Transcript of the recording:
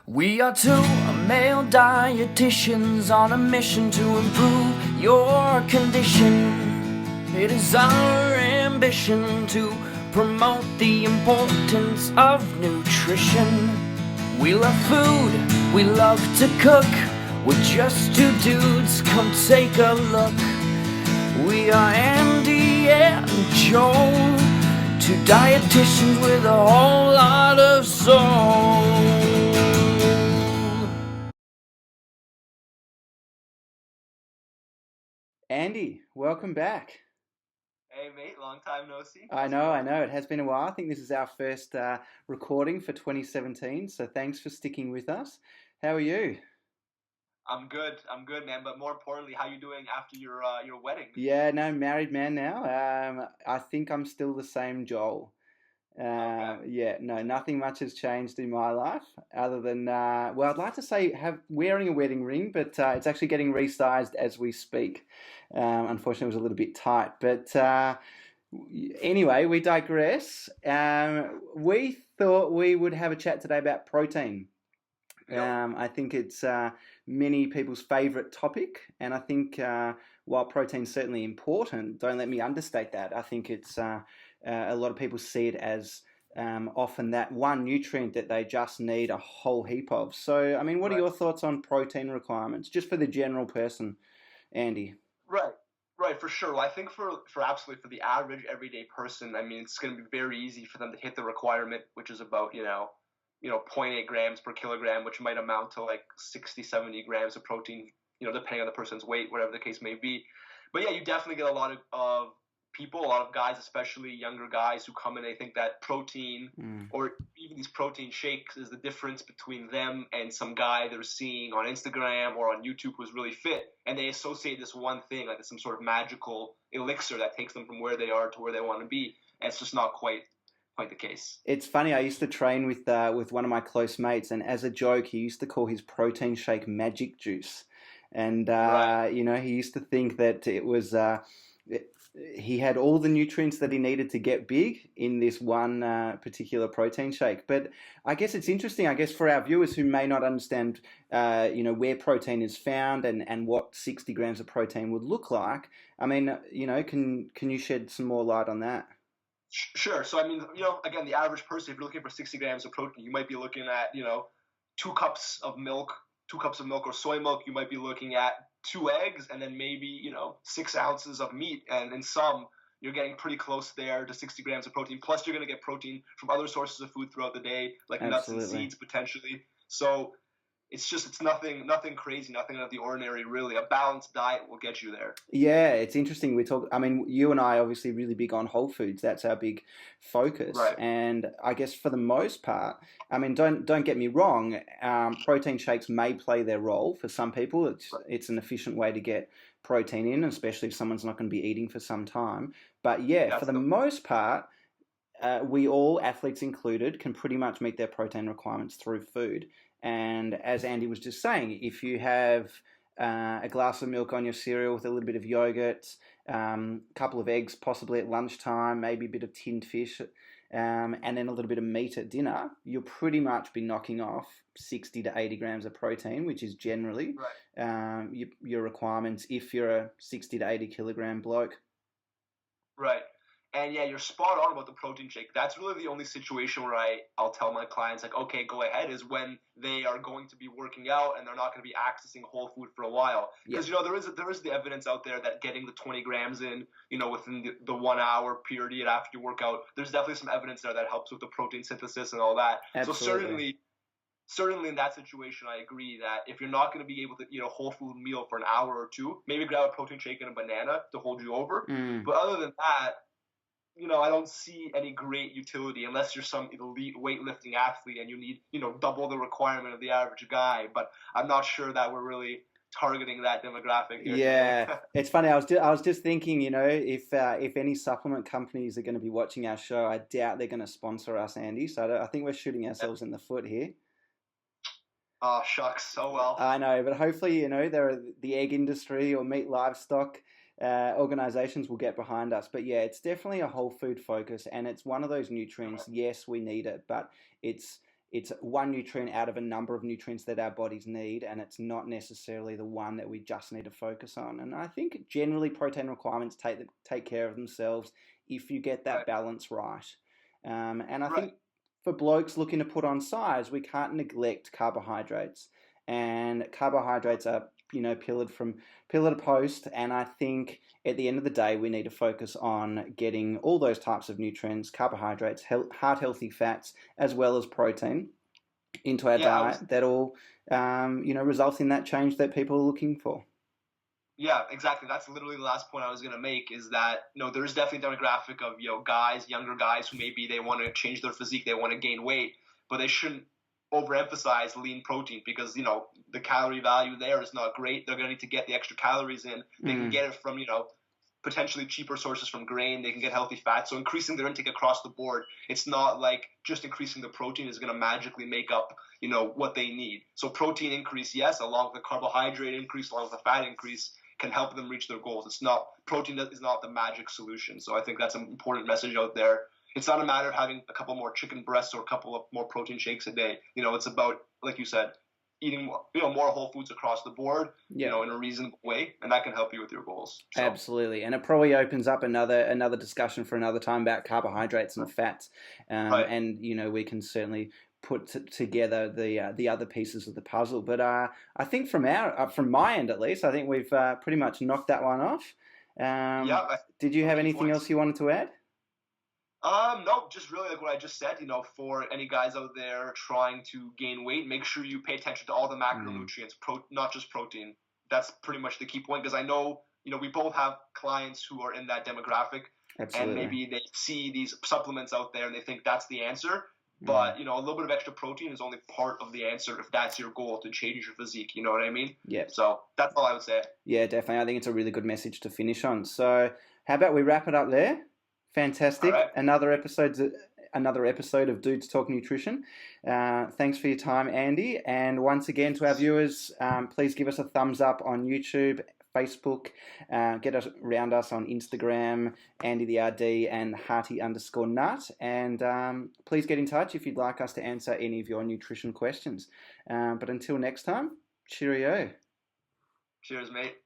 We are two male dietitians on a mission to improve your condition. It is our ambition to promote the importance of nutrition. We love food, we love to cook. We're just two dudes, come take a look. We are Andy and Joel, two dietitians with a whole lot of soul. Andy, welcome back. Hey mate, long time no see. I How's it know, I going? know, it has been a while. I think this is our first recording for 2017, so thanks for sticking with us. How are you? I'm good. I'm good, man. But more importantly, how you doing after your wedding? Yeah, no, married man now. I think I'm still the same Joel. Okay. Yeah, no, nothing much has changed in my life other than, well, I'd like to say have wearing a wedding ring, but it's actually getting resized as we speak. Unfortunately, it was a little bit tight, but anyway, we digress. We thought we would have a chat today about protein. Yep. I think it's many people's favourite topic, and I think while protein's certainly important, don't let me understate that. I think it's a lot of people see it as often that one nutrient that they just need a whole heap of. So, I mean, what are Right. your thoughts on protein requirements, just for the general person, Andy? Right. Right, for sure. Well, I think for absolutely for the average everyday person, I mean, it's going to be very easy for them to hit the requirement, which is about, zero point 0.8 grams per kilogram, which might amount to like 60, 70 grams of protein, depending on the person's weight, whatever the case may be. But yeah, you definitely get a lot of people, a lot of guys, especially younger guys, who come in and they think that protein Mm, or even these protein shakes is the difference between them and some guy they're seeing on Instagram or on YouTube who's really fit, and they associate this one thing like it's some sort of magical elixir that takes them from where they are to where they want to be, and it's just not quite the case. It's funny. I used to train with one of my close mates, and as a joke, he used to call his protein shake magic juice. And Right. he used to think that it was it, he had all the nutrients that he needed to get big in this one particular protein shake. But I guess it's interesting. I guess for our viewers who may not understand, where protein is found and what 60 grams of protein would look like. I mean, can you shed some more light on that? Sure. So I mean, again, the average person, if you're looking for 60 grams of protein, you might be looking at, 2 cups of milk, 2 cups of milk or soy milk. You might be looking at 2 eggs, and then maybe 6 ounces of meat. And in some, you're getting pretty close there to 60 grams of protein. Plus, you're going to get protein from other sources of food throughout the day, like nuts and Absolutely. seeds potentially. So it's nothing crazy, nothing out of the ordinary. Really, a balanced diet will get you there. Yeah, it's interesting. We talk. I mean, you and I are obviously really big on whole foods. That's our big focus. Right. And I guess for the most part, I mean, don't get me wrong. Protein shakes may play their role for some people. It's an efficient way to get protein in, especially if someone's not going to be eating for some time. But yeah, for That's the the most part, we all, athletes included, can pretty much meet their protein requirements through food. And as Andy was just saying, if you have a glass of milk on your cereal with a little bit of yogurt, a couple of eggs possibly at lunchtime, maybe a bit of tinned fish, and then a little bit of meat at dinner, you'll pretty much be knocking off 60 to 80 grams of protein, which is generally right. your requirements if you're a 60 to 80 kilogram bloke. Right. And yeah, you're spot on about the protein shake. That's really the only situation where I'll tell my clients like, okay, go ahead, is when they are going to be working out and they're not going to be accessing whole food for a while. Yeah, Because there is the evidence out there that getting the 20 grams in, within the 1 hour period after you work out, there's definitely some evidence there that helps with the protein synthesis and all that. So absolutely. certainly in that situation, I agree that if you're not going to be able to eat a whole food meal for an hour or two, maybe grab a protein shake and a banana to hold you over. Mm. But other than that, I don't see any great utility unless you're some elite weightlifting athlete and you need, double the requirement of the average guy. But I'm not sure that we're really targeting that demographic here today. Yeah, it's funny. I was just thinking, if any supplement companies are going to be watching our show, I doubt they're going to sponsor us, Andy. So I think we're shooting ourselves in the foot here. Oh, shucks. Oh, well. I know, but hopefully, there are the egg industry or meat livestock organizations will get behind us. But yeah, it's definitely a whole food focus, and it's one of those nutrients. Yes, we need it, but it's it's one nutrient out of a number of nutrients that our bodies need, and it's not necessarily the one that we just need to focus on. And I think generally protein requirements take care of themselves if you get that Right. balance right. And I Right. think for blokes looking to put on size, we can't neglect carbohydrates. And carbohydrates are, pillar to post. And I think at the end of the day, we need to focus on getting all those types of nutrients, carbohydrates, heart healthy fats, as well as protein into our diet. That'll, result in that change that people are looking for. Yeah, exactly. That's literally the last point I was going to make, is that, there's definitely a demographic of, guys, younger guys who maybe they want to change their physique, they want to gain weight, but they shouldn't overemphasize lean protein because, the calorie value there is not great. They're going to need to get the extra calories in. They can get it from, potentially cheaper sources from grain. They can get healthy fats. So increasing their intake across the board, it's not like just increasing the protein is going to magically make up, what they need. So protein increase, yes, along with the carbohydrate increase, along with the fat increase, can help them reach their goals. Protein is not the magic solution. So I think that's an important message out there. It's not a matter of having a couple more chicken breasts or a couple of more protein shakes a day. It's about, like you said, eating more whole foods across the board, in a reasonable way, and that can help you with your goals. So. Absolutely, and it probably opens up another discussion for another time about carbohydrates and fats, Right. and we can certainly put together the other pieces of the puzzle. But I think from my end at least, I think we've pretty much knocked that one off. Did you have anything else you wanted to add? No, just really like what I just said, for any guys out there trying to gain weight, make sure you pay attention to all the macronutrients, not just protein. That's pretty much the key point, because I know, we both have clients who are in that demographic. Absolutely. And maybe they see these supplements out there and they think that's the answer. But, a little bit of extra protein is only part of the answer if that's your goal, to change your physique. You know what I mean? Yeah. So that's all I would say. Yeah, definitely. I think it's a really good message to finish on. So how about we wrap it up there? Fantastic. All right. Another episode of Dudes Talk Nutrition. Thanks for your time, Andy. And once again, to our viewers, please give us a thumbs up on YouTube, Facebook. Get around us on Instagram, Andy the RD and Hearty_Nut. And please get in touch if you'd like us to answer any of your nutrition questions. But until next time, cheerio. Cheers, mate.